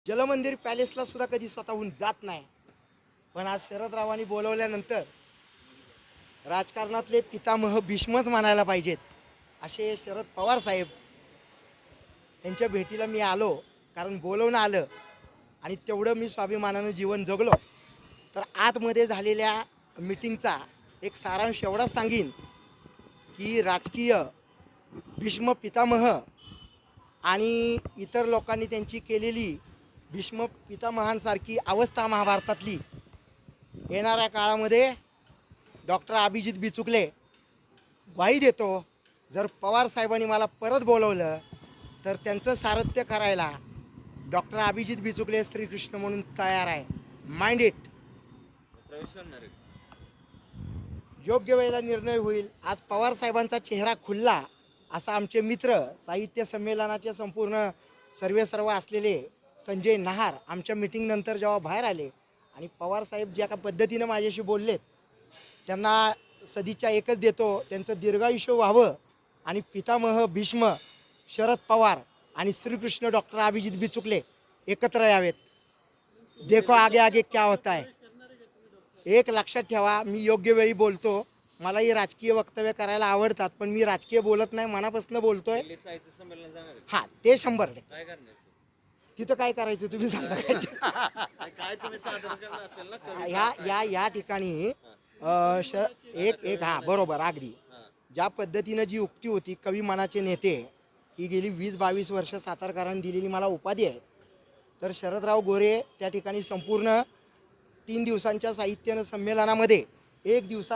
जलमंदिर पॅलेसला सुद्धा कधी स्वतःहून जात नाही, पण आज शरदरावांनी बोलवल्यानंतर राजकारणातले पितामह भीष्मच म्हणायला पाहिजेत असे शरद पवार साहेब यांच्या भेटीला मी आलो. कारण बोलवणं आलं आणि तेवढं मी स्वाभिमानानं जीवन जगलो. तर आतमध्ये झालेल्या मीटिंगचा एक सारांश एवढाच सांगीन की राजकीय भीष्म पितामह आणि इतर लोकांनी त्यांची केलेली भीष्म पितामहांसारखी अवस्था महाभारतातली येणाऱ्या काळामध्ये डॉक्टर अभिजित बिचुकले ग्वाही देतो. जर पवार साहेबांनी मला परत बोलवलं तर त्यांचं सारथ्य करायला डॉक्टर अभिजित बिचुकले श्रीकृष्ण म्हणून तयार आहे. Mind it. प्रवेश करणार आहे. योग्य वेळेला निर्णय होईल. आज पवार साहेबांचा चेहरा खुलला असा आमचे मित्र साहित्य संमेलनाचे संपूर्ण सर्व असलेले संजय नहार आमच्या मीटिंगनंतर जेव्हा बाहेर आले आणि पवार साहेब ज्या का पद्धतीनं माझ्याशी बोललेत त्यांना सदिच्छा एकच देतो, त्यांचं दीर्घायुष्य व्हावं आणि पितामह भीष्म शरद पवार आणि श्रीकृष्ण डॉक्टर अभिजित बिचुकले एकत्र यावेत. देखो आगे आगे क्या होता है. एक लक्षात ठेवा, मी योग्य वेळी बोलतो. मलाही राजकीय वक्तव्य करायला आवडतात, पण मी राजकीय बोलत नाही, मनापासून बोलतोय. दिल्ली साहित्य संमेलन जाणार आहे. हां, ते 100%. काय करणार तिथं काय करायचं तुम्ही सांगा. काय तुम्ही सादर करणार असेल ना कविता? या ठिकाणी एक हां बरोबर अगदी ज्या पद्धतीनं जी उक्ती होती कवी मनाचे नेते ही गेली 20-22 वर्ष सातारकरांनी दिलेली मला उपाधी आहे. तर शरदराव गोरे त्या ठिकाणी संपूर्ण 3 दिवसांच्या साहित्य संमेलनामध्ये 1 दिवसात